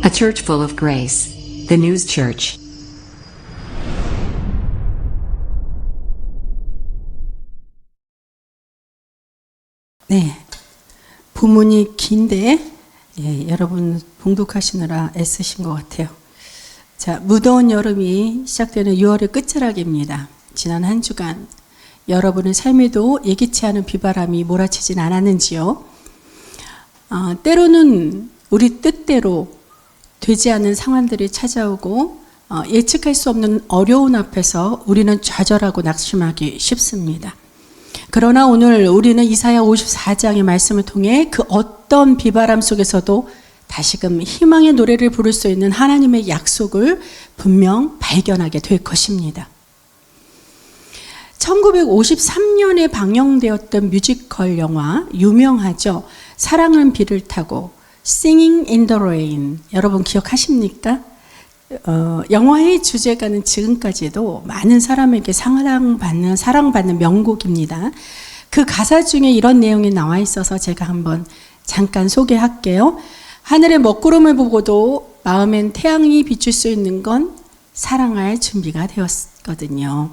A church full of grace. The News Church. 네, 부문이 긴데 여러분 봉독하시느라 애쓰신 것 같아요. 자, 무더운 여름이 시작되는 6월의 끝자락입니다. 지난 한 주간 여러분의 삶에도 예기치 않은 비바람이 몰아치진 않았는지요? 때로는 우리 뜻대로 되지 않는 상황들이 찾아오고 예측할 수 없는 어려운 앞에서 우리는 좌절하고 낙심하기 쉽습니다. 그러나 오늘 우리는 이사야 54장의 말씀을 통해 그 어떤 비바람 속에서도 다시금 희망의 노래를 부를 수 있는 하나님의 약속을 분명 발견하게 될 것입니다. 1953년에 방영되었던 뮤지컬 영화 유명하죠. 사랑은 비를 타고 Singing in the Rain, 여러분 기억하십니까? 영화의 주제가는 지금까지도 많은 사람에게 사랑받는 명곡입니다. 그 가사 중에 이런 내용이 나와 있어서 제가 한번 잠깐 소개할게요. 하늘의 먹구름을 보고도 마음엔 태양이 비출 수 있는 건 사랑할 준비가 되었거든요.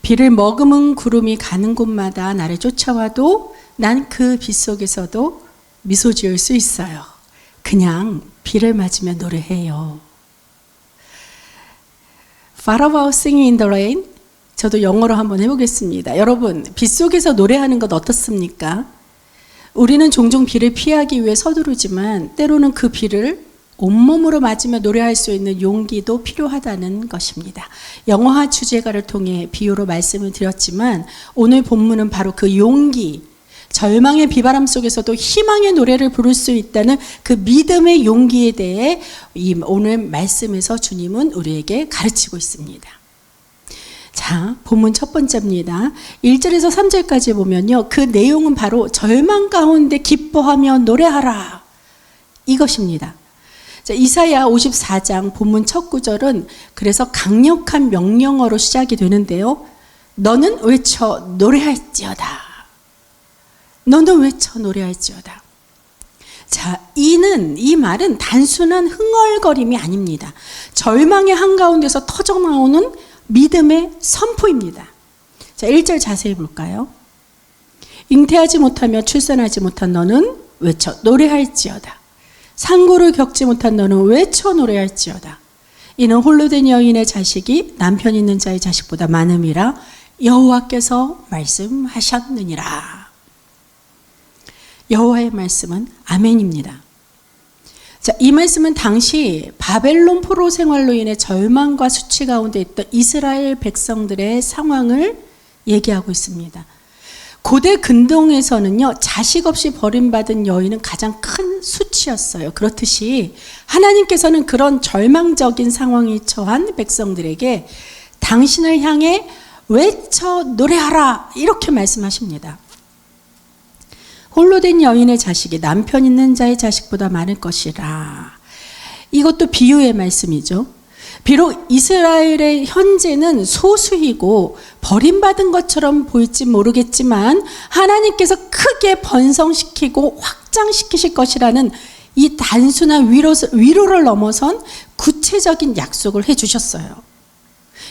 비를 머금은 구름이 가는 곳마다 나를 쫓아와도 난 그 빛 속에서도 미소 지을 수 있어요. 그냥 비를 맞으며 노래해요. What about singing in the rain? 저도 영어로 한번 해보겠습니다. 여러분, 빗 속에서 노래하는 것 어떻습니까? 우리는 종종 비를 피하기 위해 서두르지만 때로는 그 비를 온몸으로 맞으며 노래할 수 있는 용기도 필요하다는 것입니다. 영화 주제가를 통해 비유로 말씀을 드렸지만 오늘 본문은 바로 그 용기, 절망의 비바람 속에서도 희망의 노래를 부를 수 있다는 그 믿음의 용기에 대해 오늘 말씀에서 주님은 우리에게 가르치고 있습니다. 자, 본문 첫 번째입니다. 1절에서 3절까지 보면요. 그 내용은 바로 절망 가운데 기뻐하며 노래하라. 이것입니다. 자, 이사야 54장 본문 첫 구절은 그래서 강력한 명령어로 시작이 되는데요. 너는 외쳐 노래할지어다. 너는 외쳐 노래할지어다. 자, 이 말은 단순한 흥얼거림이 아닙니다. 절망의 한가운데서 터져나오는 믿음의 선포입니다. 자, 1절 자세히 볼까요? 잉태하지 못하며 출산하지 못한 너는 외쳐 노래할지어다. 상고를 겪지 못한 너는 외쳐 노래할지어다. 이는 홀로 된 여인의 자식이 남편 있는 자의 자식보다 많음이라 여호와께서 말씀하셨느니라. 여호와의 말씀은 아멘입니다. 자, 이 말씀은 당시 바벨론 포로 생활로 인해 절망과 수치 가운데 있던 이스라엘 백성들의 상황을 얘기하고 있습니다. 고대 근동에서는요, 자식 없이 버림받은 여인은 가장 큰 수치였어요. 그렇듯이 하나님께서는 그런 절망적인 상황에 처한 백성들에게 당신을 향해 외쳐 노래하라 이렇게 말씀하십니다. 홀로 된 여인의 자식이 남편 있는 자의 자식보다 많을 것이라. 이것도 비유의 말씀이죠. 비록 이스라엘의 현재는 소수이고 버림받은 것처럼 보일지 모르겠지만 하나님께서 크게 번성시키고 확장시키실 것이라는 이 단순한 위로를 넘어선 구체적인 약속을 해주셨어요.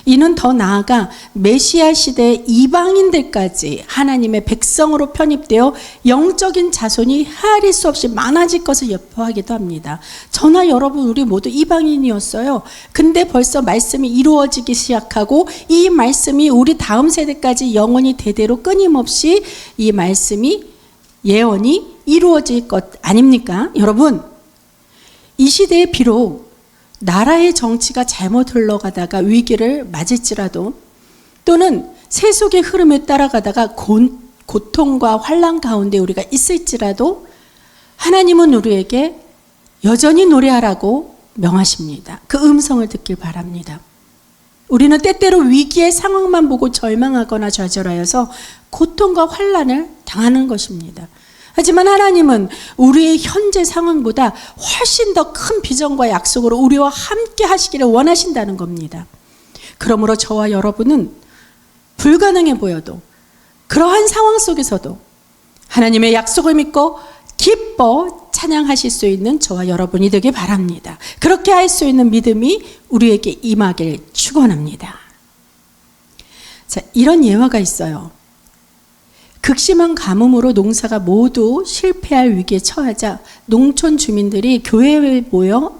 이는 더 나아가 메시아 시대의 이방인들까지 하나님의 백성으로 편입되어 영적인 자손이 헤아릴 수 없이 많아질 것을 예표하기도 합니다. 저나 여러분 우리 모두 이방인이었어요. 근데 벌써 말씀이 이루어지기 시작하고 이 말씀이 우리 다음 세대까지 영원히 대대로 끊임없이 이 말씀이 예언이 이루어질 것 아닙니까? 여러분, 이 시대에 비록 나라의 정치가 잘못 흘러가다가 위기를 맞을지라도 또는 세속의 흐름에 따라가다가 고통과 환난 가운데 우리가 있을지라도 하나님은 우리에게 여전히 노래하라고 명하십니다. 그 음성을 듣길 바랍니다. 우리는 때때로 위기의 상황만 보고 절망하거나 좌절하여서 고통과 환난을 당하는 것입니다. 하지만 하나님은 우리의 현재 상황보다 훨씬 더 큰 비전과 약속으로 우리와 함께 하시기를 원하신다는 겁니다. 그러므로 저와 여러분은 불가능해 보여도 그러한 상황 속에서도 하나님의 약속을 믿고 기뻐 찬양하실 수 있는 저와 여러분이 되길 바랍니다. 그렇게 할 수 있는 믿음이 우리에게 임하길 축원합니다. 자, 이런 예화가 있어요. 극심한 가뭄으로 농사가 모두 실패할 위기에 처하자 농촌 주민들이 교회에 모여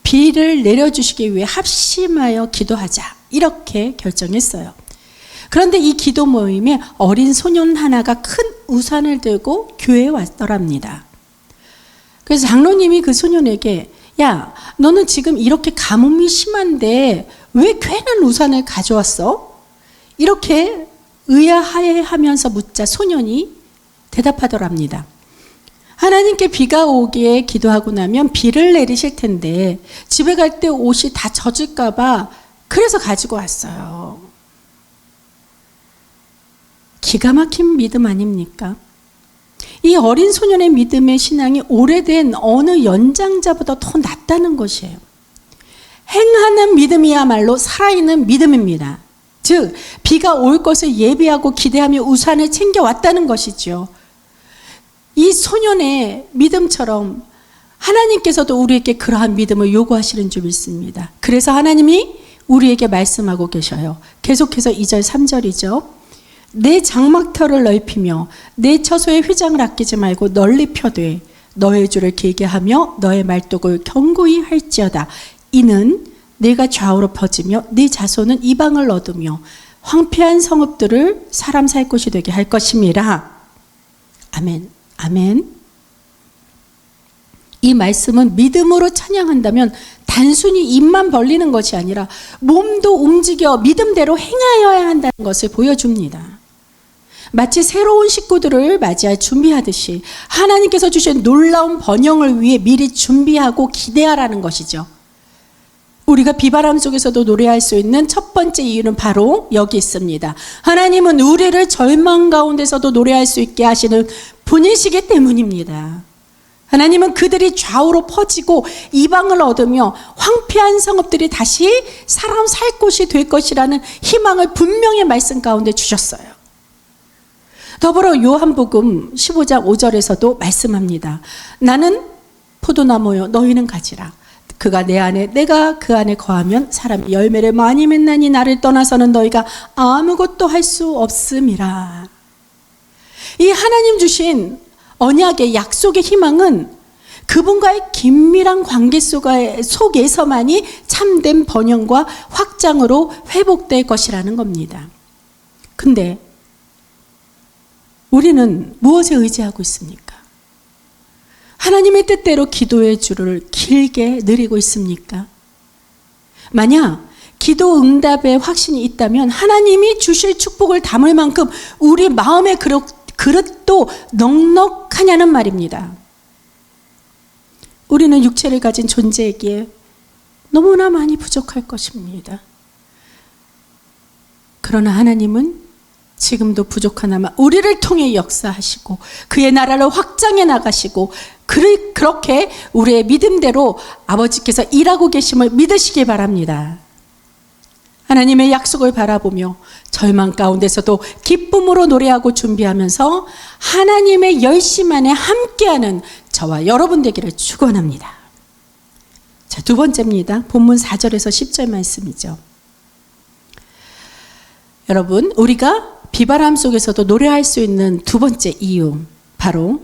비를 내려주시기 위해 합심하여 기도하자, 이렇게 결정했어요. 그런데 이 기도 모임에 어린 소년 하나가 큰 우산을 들고 교회에 왔더랍니다. 그래서 장로님이 그 소년에게, 야, 너는 지금 이렇게 가뭄이 심한데 왜 괜한 우산을 가져왔어? 이렇게 의아해하면서 묻자 소년이 대답하더랍니다. 하나님께 비가 오기에 기도하고 나면 비를 내리실 텐데 집에 갈 때 옷이 다 젖을까 봐 그래서 가지고 왔어요. 기가 막힌 믿음 아닙니까? 이 어린 소년의 믿음의 신앙이 오래된 어느 연장자보다 더 낫다는 것이에요. 행하는 믿음이야말로 살아있는 믿음입니다. 즉, 비가 올 것을 예비하고 기대하며 우산을 챙겨왔다는 것이죠. 이 소년의 믿음처럼 하나님께서도 우리에게 그러한 믿음을 요구하시는 줄 믿습니다. 그래서 하나님이 우리에게 말씀하고 계셔요. 계속해서 2절 3절이죠. 내 장막터를 넓히며 내 처소의 휘장을 아끼지 말고 널리 펴되 너의 줄을 길게 하며 너의 말뚝을 견고히 할지어다. 이는 내가 좌우로 퍼지며 네 자손은 이방을 얻으며 황폐한 성읍들을 사람 살 곳이 되게 할 것임이라. 아멘. 아멘. 이 말씀은 믿음으로 찬양한다면 단순히 입만 벌리는 것이 아니라 몸도 움직여 믿음대로 행하여야 한다는 것을 보여줍니다. 마치 새로운 식구들을 맞이할 준비하듯이 하나님께서 주신 놀라운 번영을 위해 미리 준비하고 기대하라는 것이죠. 우리가 비바람 속에서도 노래할 수 있는 첫 번째 이유는 바로 여기 있습니다. 하나님은 우리를 절망 가운데서도 노래할 수 있게 하시는 분이시기 때문입니다. 하나님은 그들이 좌우로 퍼지고 이방을 얻으며 황폐한 성읍들이 다시 사람 살 곳이 될 것이라는 희망을 분명히 말씀 가운데 주셨어요. 더불어 요한복음 15장 5절에서도 말씀합니다. 나는 포도나무요 너희는 가지라. 그가 내 안에 내가 그 안에 거하면 사람이 열매를 많이 맺나니 나를 떠나서는 너희가 아무것도 할 수 없음이라. 이 하나님 주신 언약의 약속의 희망은 그분과의 긴밀한 관계 속에서만이 참된 번영과 확장으로 회복될 것이라는 겁니다. 근데 우리는 무엇에 의지하고 있습니까? 하나님의 뜻대로 기도의 줄을 길게 느리고 있습니까? 만약 기도 응답의 확신이 있다면 하나님이 주실 축복을 담을 만큼 우리 마음의 그릇도 넉넉하냐는 말입니다. 우리는 육체를 가진 존재이기에 너무나 많이 부족할 것입니다. 그러나 하나님은 지금도 부족하나마 우리를 통해 역사하시고 그의 나라를 확장해 나가시고 그렇게 우리의 믿음대로 아버지께서 일하고 계심을 믿으시기 바랍니다. 하나님의 약속을 바라보며 절망 가운데서도 기쁨으로 노래하고 준비하면서 하나님의 열심 안에 함께하는 저와 여러분 되기를 축원합니다. 자, 두 번째입니다. 본문 4절에서 10절 말씀이죠. 여러분, 우리가 비바람 속에서도 노래할 수 있는 두 번째 이유, 바로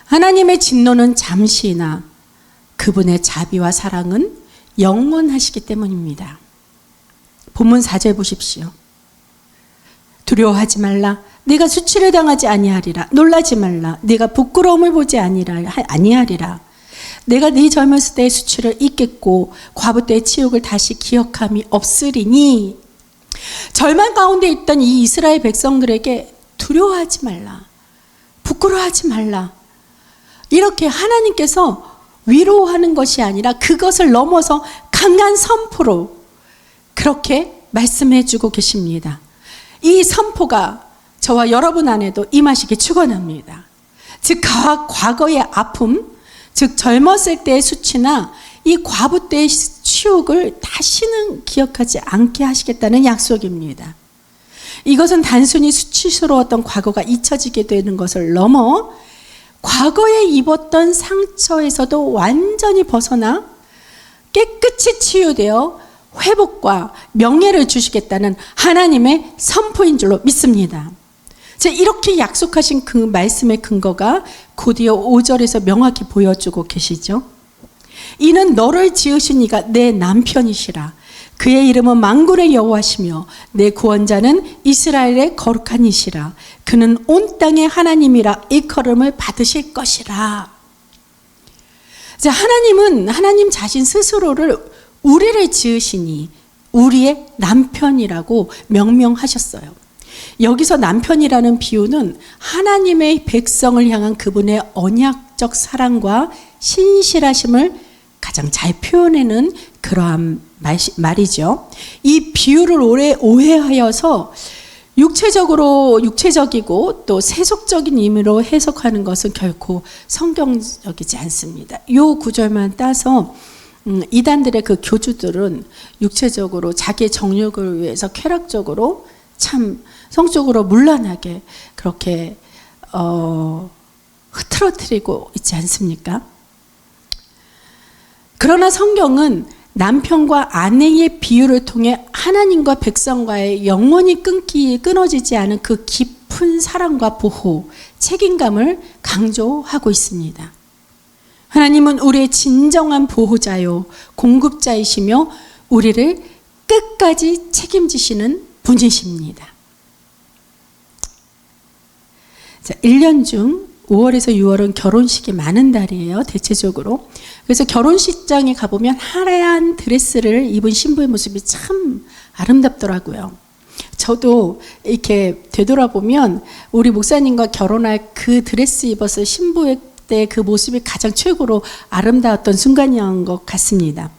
하나님의 진노는 잠시나 그분의 자비와 사랑은 영원하시기 때문입니다. 본문 4절 보십시오. 두려워하지 말라. 네가 수치를 당하지 아니하리라. 놀라지 말라. 네가 부끄러움을 보지 아니하리라. 내가 네 젊었을 때의 수치를 잊겠고 과부 때의 치욕을 다시 기억함이 없으리니. 절망 가운데 있던 이 이스라엘 백성들에게 두려워하지 말라. 부끄러워하지 말라. 이렇게 하나님께서 위로하는 것이 아니라 그것을 넘어서 강한 선포로 그렇게 말씀해 주고 계십니다. 이 선포가 저와 여러분 안에도 임하시기 축원합니다. 즉 과거의 아픔, 즉 젊었을 때의 수치나 이 과부 때의 치욕을 다시는 기억하지 않게 하시겠다는 약속입니다. 이것은 단순히 수치스러웠던 과거가 잊혀지게 되는 것을 넘어 과거에 입었던 상처에서도 완전히 벗어나 깨끗이 치유되어 회복과 명예를 주시겠다는 하나님의 선포인 줄로 믿습니다. 이렇게 약속하신 그 말씀의 근거가 곧이어 5절에서 명확히 보여주고 계시죠. 이는 너를 지으신 이가 내 남편이시라. 그의 이름은 만군의 여호와시며 내 구원자는 이스라엘의 거룩한 이시라. 그는 온 땅의 하나님이라 일컬음을 받으실 것이라. 하나님은 하나님 자신 스스로를 우리를 지으시니 우리의 남편이라고 명명하셨어요. 여기서 남편이라는 비유는 하나님의 백성을 향한 그분의 언약적 사랑과 신실하심을 가장 잘 표현하는 그러한 말이죠. 이 비유를 오해하여서 육체적이고 또 세속적인 의미로 해석하는 것은 결코 성경적이지 않습니다. 이 구절만 따서 이단들의 그 교주들은 육체적으로 자기의 정욕을 위해서 쾌락적으로 참 성적으로 문란하게 그렇게 흐트러뜨리고 있지 않습니까? 그러나 성경은 남편과 아내의 비유를 통해 하나님과 백성과의 영원히 끊어지지 않은 그 깊은 사랑과 보호, 책임감을 강조하고 있습니다. 하나님은 우리의 진정한 보호자요, 공급자이시며 우리를 끝까지 책임지시는 분이십니다. 1년 중 5월에서 6월은 결혼식이 많은 달이에요, 대체적으로. 그래서 결혼식장에 가보면 하얀 드레스를 입은 신부의 모습이 참 아름답더라고요. 저도 이렇게 되돌아보면 우리 목사님과 결혼할 그 드레스 입어서 신부의 때 그 모습이 가장 최고로 아름다웠던 순간이었던 것 같습니다.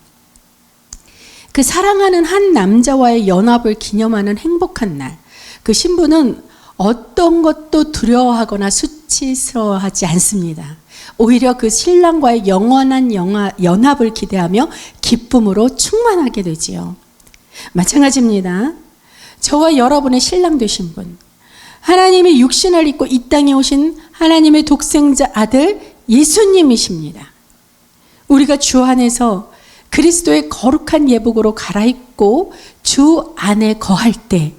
그 사랑하는 한 남자와의 연합을 기념하는 행복한 날, 그 신부는 어떤 것도 두려워하거나 수치스러워하지 않습니다. 오히려 그 신랑과의 영원한 연합을 기대하며 기쁨으로 충만하게 되지요. 마찬가지입니다. 저와 여러분의 신랑 되신 분, 하나님의 육신을 입고 이 땅에 오신 하나님의 독생자 아들 예수님이십니다. 우리가 주 안에서 그리스도의 거룩한 예복으로 갈아입고 주 안에 거할 때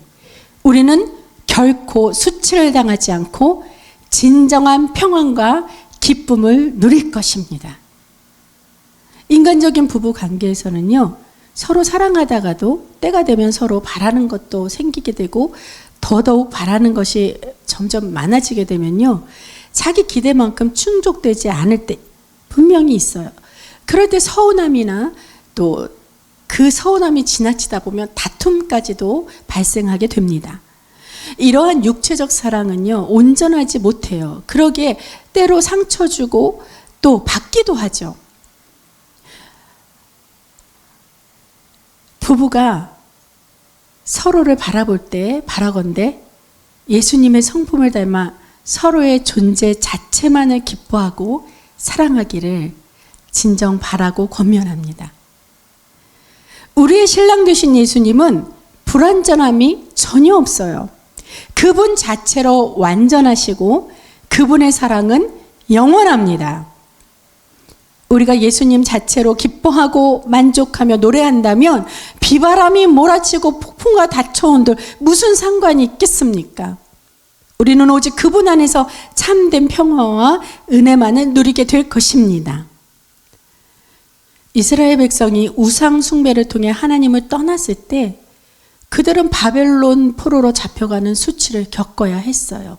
우리는 결코 수치를 당하지 않고 진정한 평안과 기쁨을 누릴 것입니다. 인간적인 부부 관계에서는요, 서로 사랑하다가도 때가 되면 서로 바라는 것도 생기게 되고 더더욱 바라는 것이 점점 많아지게 되면요, 자기 기대만큼 충족되지 않을 때 분명히 있어요. 그럴 때 서운함이나 또 그 서운함이 지나치다 보면 다툼까지도 발생하게 됩니다. 이러한 육체적 사랑은요, 온전하지 못해요. 그러기에 때로 상처 주고 또 받기도 하죠. 부부가 서로를 바라볼 때 바라건대 예수님의 성품을 닮아 서로의 존재 자체만을 기뻐하고 사랑하기를 진정 바라고 권면합니다. 우리의 신랑 되신 예수님은 불완전함이 전혀 없어요. 그분 자체로 완전하시고 그분의 사랑은 영원합니다. 우리가 예수님 자체로 기뻐하고 만족하며 노래한다면 비바람이 몰아치고 폭풍과 닥쳐온들 무슨 상관이 있겠습니까? 우리는 오직 그분 안에서 참된 평화와 은혜만을 누리게 될 것입니다. 이스라엘 백성이 우상 숭배를 통해 하나님을 떠났을 때 그들은 바벨론 포로로 잡혀가는 수치를 겪어야 했어요.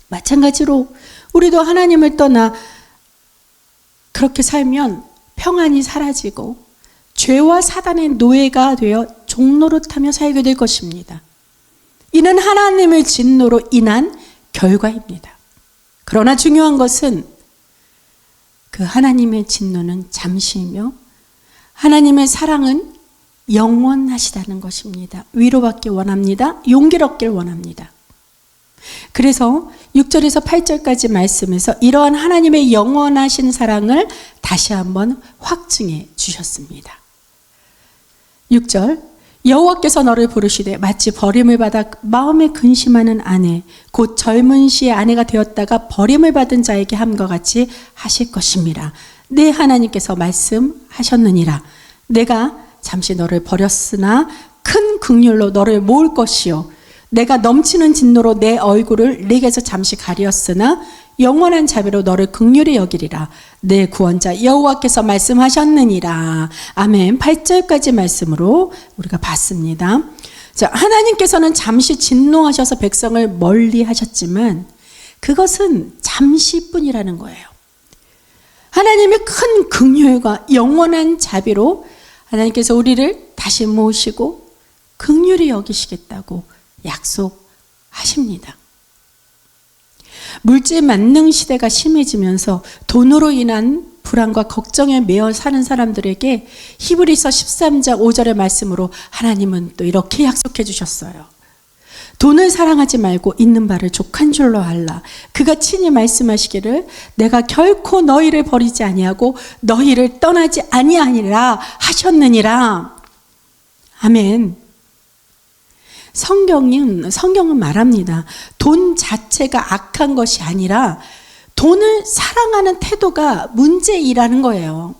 마찬가지로 우리도 하나님을 떠나 그렇게 살면 평안이 사라지고 죄와 사단의 노예가 되어 종노릇하며 살게 될 것입니다. 이는 하나님의 진노로 인한 결과입니다. 그러나 중요한 것은 그 하나님의 진노는 잠시이며 하나님의 사랑은 영원하시다는 것입니다. 위로받기 원합니다. 용기를 얻길 원합니다. 그래서 6절에서 8절까지 말씀에서 이러한 하나님의 영원하신 사랑을 다시 한번 확증해 주셨습니다. 6절, 여호와께서 너를 부르시되 마치 버림을 받아 마음에 근심하는 아내 곧 젊은 시의 아내가 되었다가 버림을 받은 자에게 함과 같이 하실 것입니다. 내 하나님께서 말씀하셨느니라. 내가 잠시 너를 버렸으나 큰 긍휼로 너를 모을 것이요 내가 넘치는 진노로 내 얼굴을 네게서 잠시 가리었으나 영원한 자비로 너를 긍휼히 여기리라. 내 구원자 여호와께서 말씀하셨느니라. 아멘. 8절까지 말씀으로 우리가 봤습니다. 자, 하나님께서는 잠시 진노하셔서 백성을 멀리 하셨지만 그것은 잠시뿐이라는 거예요. 하나님의 큰 긍휼과 영원한 자비로 하나님께서 우리를 다시 모시고 긍휼히 여기시겠다고 약속하십니다. 물질 만능 시대가 심해지면서 돈으로 인한 불안과 걱정에 매여 사는 사람들에게 히브리서 13장 5절의 말씀으로 하나님은 또 이렇게 약속해 주셨어요. 돈을 사랑하지 말고 있는 바를 족한 줄로 알라. 그가 친히 말씀하시기를 내가 결코 너희를 버리지 아니하고 너희를 떠나지 아니하니라 하셨느니라. 아멘. 성경은 말합니다. 돈 자체가 악한 것이 아니라 돈을 사랑하는 태도가 문제이라는 거예요.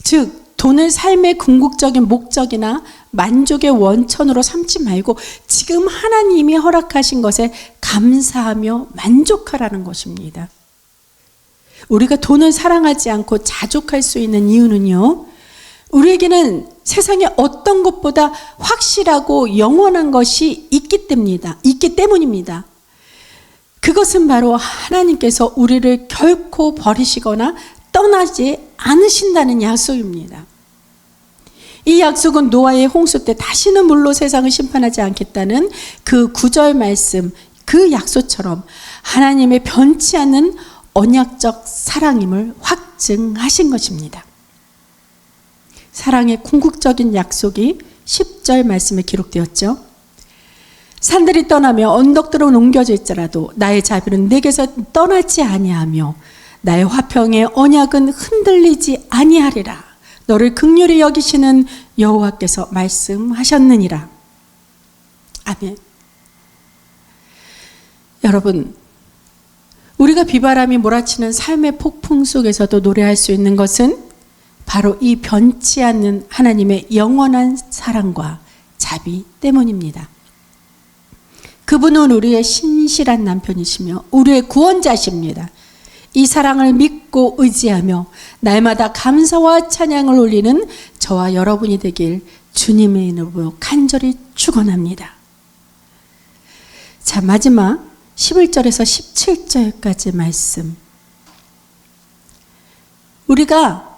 즉 돈을 삶의 궁극적인 목적이나 만족의 원천으로 삼지 말고 지금 하나님이 허락하신 것에 감사하며 만족하라는 것입니다. 우리가 돈을 사랑하지 않고 자족할 수 있는 이유는요, 우리에게는 세상에 어떤 것보다 확실하고 영원한 것이 있기 때문입니다. 그것은 바로 하나님께서 우리를 결코 버리시거나 떠나지 않으신다는 약속입니다. 이 약속은 노아의 홍수 때 다시는 물로 세상을 심판하지 않겠다는 그 9절 말씀, 그 약속처럼 하나님의 변치 않는 언약적 사랑임을 확증하신 것입니다. 사랑의 궁극적인 약속이 10절 말씀에 기록되었죠. 산들이 떠나며 언덕들은 옮겨질지라도 나의 자비는 내게서 떠나지 아니하며 나의 화평의 언약은 흔들리지 아니하리라. 너를 긍휼히 여기시는 여호와께서 말씀하셨느니라. 아멘. 여러분, 우리가 비바람이 몰아치는 삶의 폭풍 속에서도 노래할 수 있는 것은 바로 이 변치 않는 하나님의 영원한 사랑과 자비 때문입니다. 그분은 우리의 신실한 남편이시며 우리의 구원자십니다. 이 사랑을 믿고 의지하며 날마다 감사와 찬양을 올리는 저와 여러분이 되길 주님의 이름으로 간절히 축원합니다. 자, 마지막 11절에서 17절까지 말씀. 우리가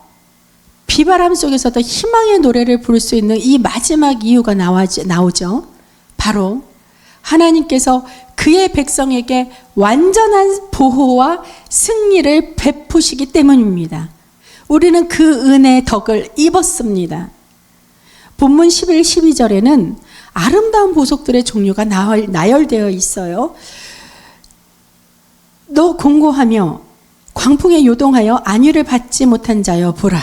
비바람 속에서도 희망의 노래를 부를 수 있는 이 마지막 이유가 나오죠. 바로 하나님께서 그의 백성에게 완전한 보호와 승리를 베푸시기 때문입니다. 우리는 그 은혜의 덕을 입었습니다. 본문 11, 12절에는 아름다운 보석들의 종류가 나열되어 있어요. 너 공고하며 광풍에 요동하여 안위를 받지 못한 자여 보라.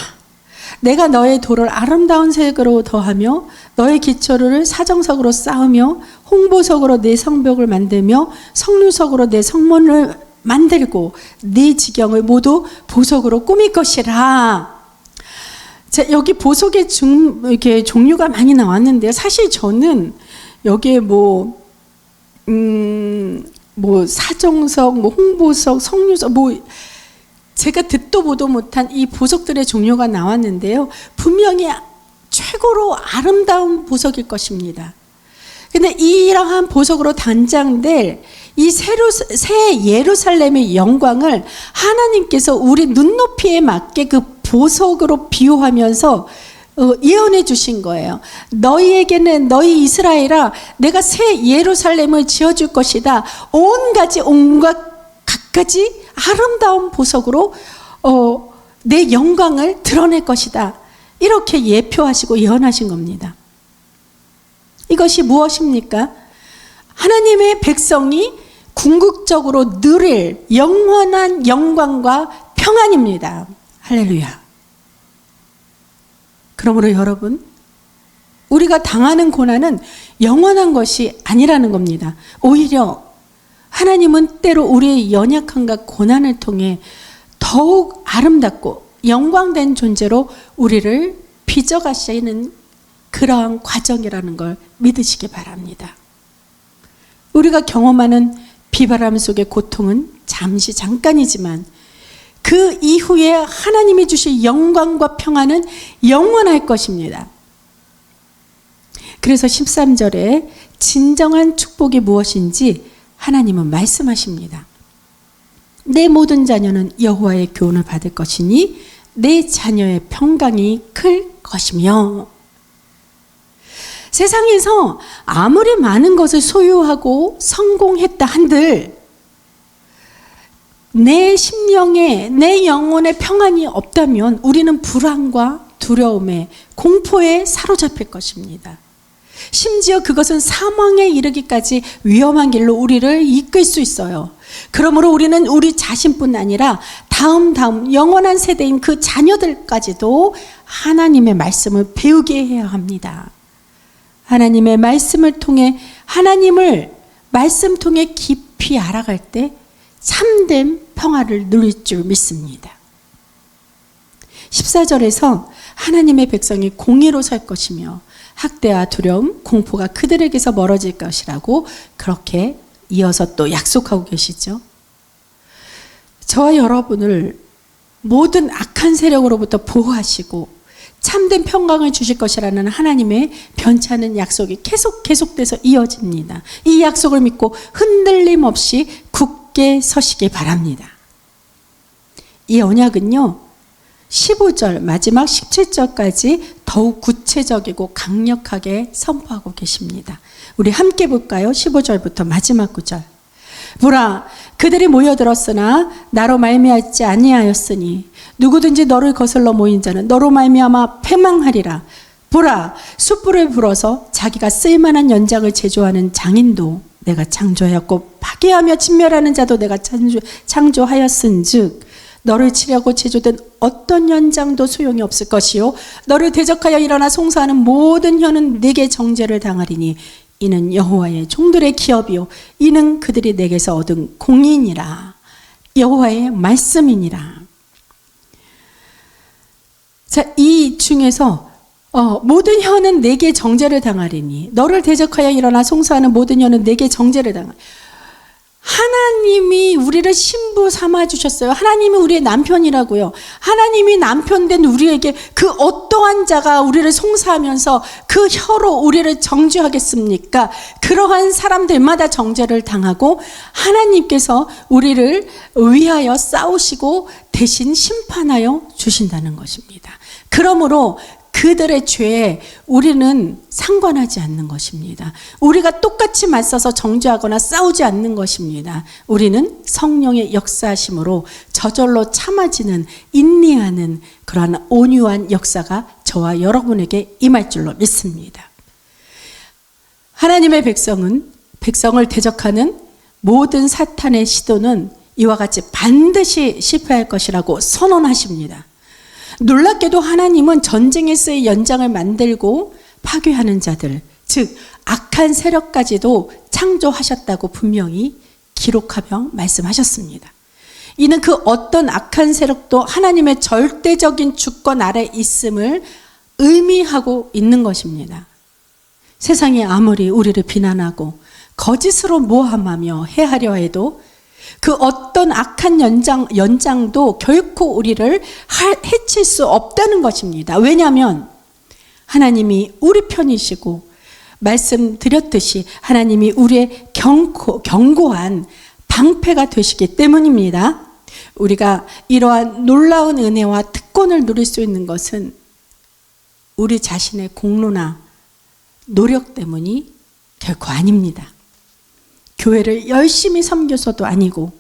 내가 너의 돌을 아름다운 색으로 더하며 너의 기초를 사정석으로 쌓으며 홍보석으로 내 성벽을 만들며 석류석으로 내 성문을 만들고 네 지경을 모두 보석으로 꾸밀 것이라. 자, 여기 보석의 이렇게 종류가 많이 나왔는데요. 사실 저는 여기에 사정석, 홍보석, 석류석, 제가 듣도 보도 못한 이 보석들의 종류가 나왔는데요. 분명히 최고로 아름다운 보석일 것입니다. 근데 이러한 보석으로 단장될 이 새 예루살렘의 영광을 하나님께서 우리 눈높이에 맞게 그 보석으로 비유하면서 예언해 주신 거예요. 너희에게는 너희 이스라엘아 내가 새 예루살렘을 지어줄 것이다. 온갖 갖가지 아름다운 보석으로 내 영광을 드러낼 것이다. 이렇게 예표하시고 예언하신 겁니다. 이것이 무엇입니까? 하나님의 백성이 궁극적으로 누릴 영원한 영광과 평안입니다. 할렐루야. 그러므로 여러분, 우리가 당하는 고난은 영원한 것이 아니라는 겁니다. 오히려 하나님은 때로 우리의 연약함과 고난을 통해 더욱 아름답고 영광된 존재로 우리를 빚어가시는 그러한 과정이라는 걸 믿으시기 바랍니다. 우리가 경험하는 비바람 속의 고통은 잠시 잠깐이지만 그 이후에 하나님이 주실 영광과 평안은 영원할 것입니다. 그래서 13절에 진정한 축복이 무엇인지 하나님은 말씀하십니다. 내 모든 자녀는 여호와의 교훈을 받을 것이니 내 자녀의 평강이 클 것이며. 세상에서 아무리 많은 것을 소유하고 성공했다 한들 내 심령에, 내 영혼에 평안이 없다면 우리는 불안과 두려움에, 공포에 사로잡힐 것입니다. 심지어 그것은 사망에 이르기까지 위험한 길로 우리를 이끌 수 있어요. 그러므로 우리는 우리 자신뿐 아니라 다음 영원한 세대인 그 자녀들까지도 하나님의 말씀을 배우게 해야 합니다. 하나님의 말씀을 통해, 하나님을 말씀 통해 깊이 알아갈 때 참된 평화를 누릴 줄 믿습니다. 14절에서 하나님의 백성이 공의로 설 것이며 학대와 두려움, 공포가 그들에게서 멀어질 것이라고 그렇게 이어서 또 약속하고 계시죠. 저와 여러분을 모든 악한 세력으로부터 보호하시고 참된 평강을 주실 것이라는 하나님의 변치 않는 약속이 계속돼서 이어집니다. 이 약속을 믿고 흔들림 없이 굳게 서시기 바랍니다. 이 언약은요, 15절 마지막 17절까지 더욱 구체적이고 강력하게 선포하고 계십니다. 우리 함께 볼까요? 15절부터 마지막 9절. 보라, 그들이 모여들었으나 나로 말미암지 아니하였으니 누구든지 너를 거슬러 모인 자는 너로 말미암아 패망하리라. 보라, 숯불을 불어서 자기가 쓸만한 연장을 제조하는 장인도 내가 창조하였고 파괴하며 진멸하는 자도 내가 창조하였은즉 너를 치려고 제조된 어떤 연장도 소용이 없을 것이요 너를 대적하여 일어나 송사하는 모든 혀는 네게 정죄를 당하리니 이는 여호와의 종들의 기업이요 이는 그들이 내게서 얻은 공의니라. 여호와의 말씀이니라. 자, 이 중에서 모든 혀는 내게 정죄를 당하리니 너를 대적하여 일어나 송사하는 모든 혀는 내게 정죄를 당하리니. 하나님이 우리를 신부 삼아 주셨어요. 하나님이 우리의 남편이라고요. 하나님이 남편 된 우리에게 그 어떠한 자가 우리를 송사하면서 그 혀로 우리를 정죄하겠습니까? 그러한 사람들마다 정죄를 당하고 하나님께서 우리를 위하여 싸우시고 대신 심판하여 주신다는 것입니다. 그러므로 그들의 죄에 우리는 상관하지 않는 것입니다. 우리가 똑같이 맞서서 정죄하거나 싸우지 않는 것입니다. 우리는 성령의 역사하심으로 저절로 참아지는, 인내하는 그러한 온유한 역사가 저와 여러분에게 임할 줄로 믿습니다. 하나님의 백성을 대적하는 모든 사탄의 시도는 이와 같이 반드시 실패할 것이라고 선언하십니다. 놀랍게도 하나님은 전쟁에 쓰일 연장을 만들고 파괴하는 자들, 즉 악한 세력까지도 창조하셨다고 분명히 기록하며 말씀하셨습니다. 이는 그 어떤 악한 세력도 하나님의 절대적인 주권 아래 있음을 의미하고 있는 것입니다. 세상이 아무리 우리를 비난하고 거짓으로 모함하며 해하려 해도 그 어떤 악한 연장도 결코 우리를 해칠 수 없다는 것입니다. 왜냐하면 하나님이 우리 편이시고 말씀드렸듯이 하나님이 우리의 견고한 방패가 되시기 때문입니다. 우리가 이러한 놀라운 은혜와 특권을 누릴 수 있는 것은 우리 자신의 공로나 노력 때문이 결코 아닙니다. 교회를 열심히 섬겨서도 아니고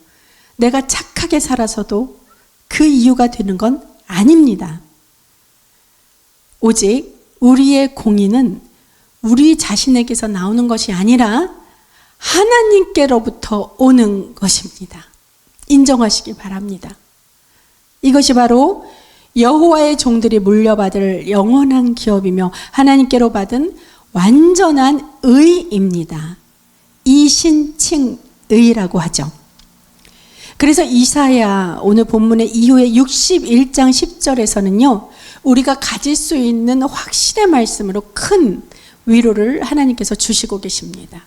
내가 착하게 살아서도 그 이유가 되는 건 아닙니다. 오직 우리의 공의는 우리 자신에게서 나오는 것이 아니라 하나님께로부터 오는 것입니다. 인정하시기 바랍니다. 이것이 바로 여호와의 종들이 물려받을 영원한 기업이며 하나님께로 받은 완전한 의입니다. 이신칭의라고 하죠. 그래서 이사야 오늘 본문의 이후에 61장 10절에서는요. 우리가 가질 수 있는 확신의 말씀으로 큰 위로를 하나님께서 주시고 계십니다.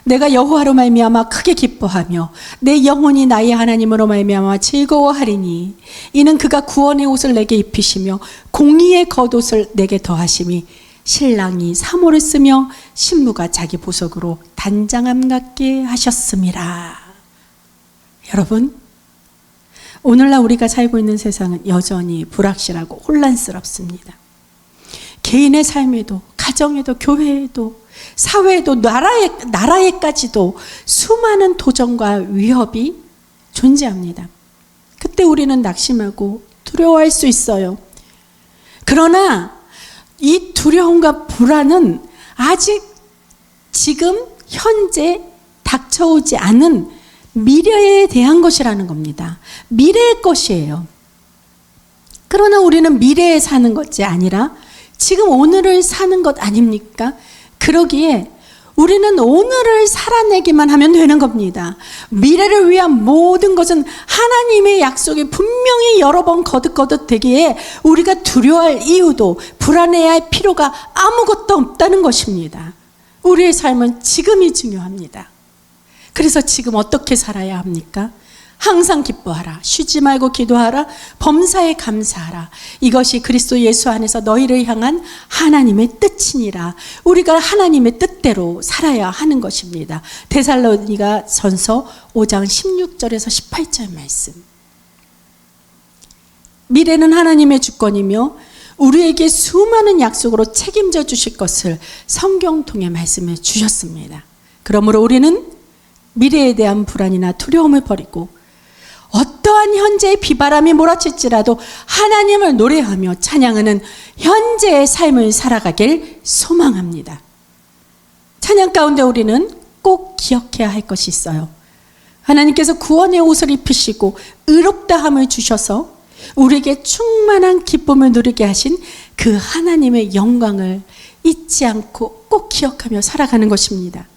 내가 여호와로 말미암아 크게 기뻐하며 내 영혼이 나의 하나님으로 말미암아 즐거워하리니 이는 그가 구원의 옷을 내게 입히시며 공의의 겉옷을 내게 더하심이 신랑이 사모를 쓰며 신부가 자기 보석으로 단장함 같게 하셨음이라. 여러분, 오늘날 우리가 살고 있는 세상은 여전히 불확실하고 혼란스럽습니다. 개인의 삶에도, 가정에도, 교회에도, 사회에도, 나라에까지도 수많은 도전과 위협이 존재합니다. 그때 우리는 낙심하고 두려워할 수 있어요. 그러나 이 두려움과 불안은 아직 지금 현재 닥쳐오지 않은 미래에 대한 것이라는 겁니다. 미래의 것이에요. 그러나 우리는 미래에 사는 것이 아니라 지금 오늘을 사는 것 아닙니까? 그러기에 우리는 오늘을 살아내기만 하면 되는 겁니다. 미래를 위한 모든 것은 하나님의 약속이 분명히 여러 번 거듭거듭 되기에 우리가 두려워할 이유도 불안해야 할 필요가 아무것도 없다는 것입니다. 우리의 삶은 지금이 중요합니다. 그래서 지금 어떻게 살아야 합니까? 항상 기뻐하라. 쉬지 말고 기도하라. 범사에 감사하라. 이것이 그리스도 예수 안에서 너희를 향한 하나님의 뜻이니라. 우리가 하나님의 뜻대로 살아야 하는 것입니다. 데살로니가 전서 5장 16절에서 18절 말씀. 미래는 하나님의 주권이며 우리에게 수많은 약속으로 책임져 주실 것을 성경 통해 말씀해 주셨습니다. 그러므로 우리는 미래에 대한 불안이나 두려움을 버리고 어떠한 현재의 비바람이 몰아칠지라도 하나님을 노래하며 찬양하는 현재의 삶을 살아가길 소망합니다. 찬양 가운데 우리는 꼭 기억해야 할 것이 있어요. 하나님께서 구원의 옷을 입히시고 의롭다함을 주셔서 우리에게 충만한 기쁨을 누리게 하신 그 하나님의 영광을 잊지 않고 꼭 기억하며 살아가는 것입니다.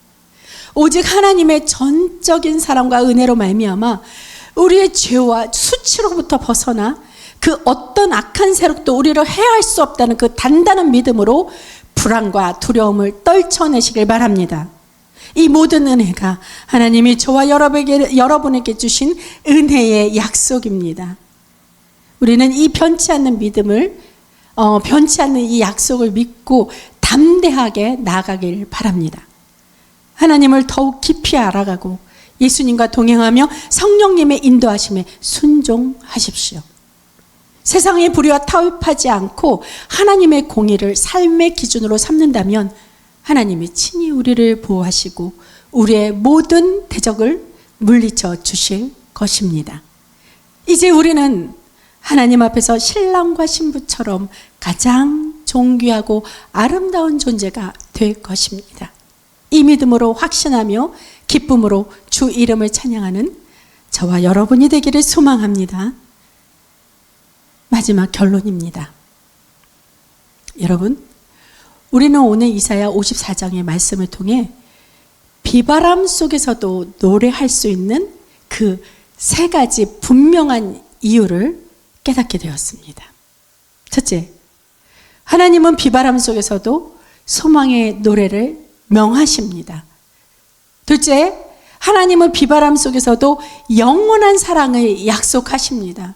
오직 하나님의 전적인 사랑과 은혜로 말미암아 우리의 죄와 수치로부터 벗어나 그 어떤 악한 세력도 우리를 해할 수 없다는 그 단단한 믿음으로 불안과 두려움을 떨쳐내시길 바랍니다. 이 모든 은혜가 하나님이 저와 여러분에게 주신 은혜의 약속입니다. 우리는 이 변치 않는 믿음을 변치 않는 이 약속을 믿고 담대하게 나아가길 바랍니다. 하나님을 더욱 깊이 알아가고 예수님과 동행하며 성령님의 인도하심에 순종하십시오. 세상의 불의와 타협하지 않고 하나님의 공의를 삶의 기준으로 삼는다면 하나님이 친히 우리를 보호하시고 우리의 모든 대적을 물리쳐 주실 것입니다. 이제 우리는 하나님 앞에서 신랑과 신부처럼 가장 존귀하고 아름다운 존재가 될 것입니다. 이 믿음으로 확신하며 기쁨으로 주 이름을 찬양하는 저와 여러분이 되기를 소망합니다. 마지막 결론입니다. 여러분, 우리는 오늘 이사야 54장의 말씀을 통해 비바람 속에서도 노래할 수 있는 그 세 가지 분명한 이유를 깨닫게 되었습니다. 첫째, 하나님은 비바람 속에서도 소망의 노래를 명하십니다. 둘째, 하나님은 비바람 속에서도 영원한 사랑을 약속하십니다.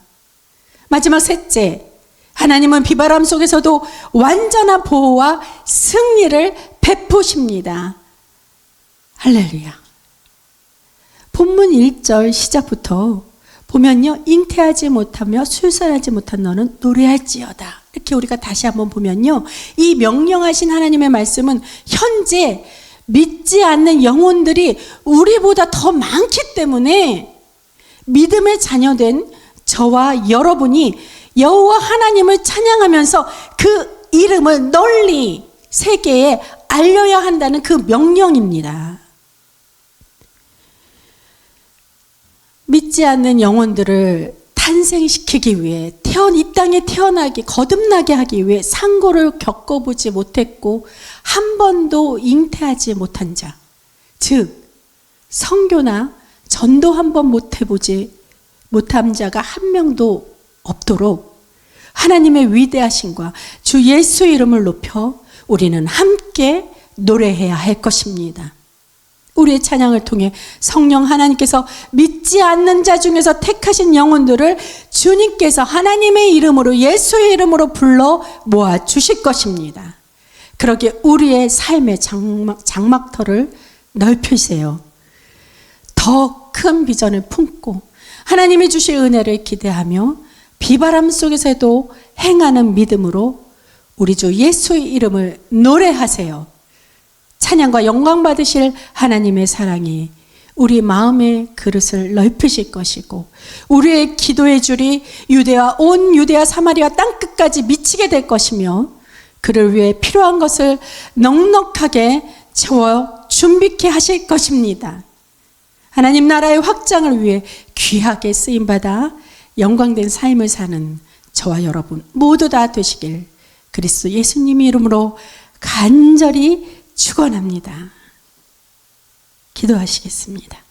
마지막 셋째, 하나님은 비바람 속에서도 완전한 보호와 승리를 베푸십니다. 할렐루야. 본문 1절 시작부터 보면요, 잉태하지 못하며 출산하지 못한 너는 노래할지어다. 이렇게 우리가 다시 한번 보면요, 이 명령하신 하나님의 말씀은 현재 믿지 않는 영혼들이 우리보다 더 많기 때문에 믿음의 자녀된 저와 여러분이 여호와 하나님을 찬양하면서 그 이름을 널리 세계에 알려야 한다는 그 명령입니다. 믿지 않는 영혼들을 탄생시키기 위해 이 땅에 태어나기 거듭나게 하기 위해 상고를 겪어보지 못했고 한 번도 잉태하지 못한 자, 즉 선교나 전도 한 번 못해보지 못한 자가 한 명도 없도록 하나님의 위대하심과 주 예수 이름을 높여 우리는 함께 노래해야 할 것입니다. 우리의 찬양을 통해 성령 하나님께서 믿지 않는 자 중에서 택하신 영혼들을 주님께서 하나님의 이름으로 예수의 이름으로 불러 모아 주실 것입니다. 그러기에 우리의 삶의 장막터를 넓히세요. 더 큰 비전을 품고 하나님이 주실 은혜를 기대하며 비바람 속에서도 행하는 믿음으로 우리 주 예수의 이름을 노래하세요. 찬양과 영광 받으실 하나님의 사랑이 우리 마음의 그릇을 넓히실 것이고 우리의 기도의 줄이 온 유대와 사마리아 땅끝까지 미치게 될 것이며 그를 위해 필요한 것을 넉넉하게 채워 준비케 하실 것입니다. 하나님 나라의 확장을 위해 귀하게 쓰임받아 영광된 삶을 사는 저와 여러분 모두 다 되시길 그리스도 예수님의 이름으로 간절히 축원합니다. 기도하시겠습니다.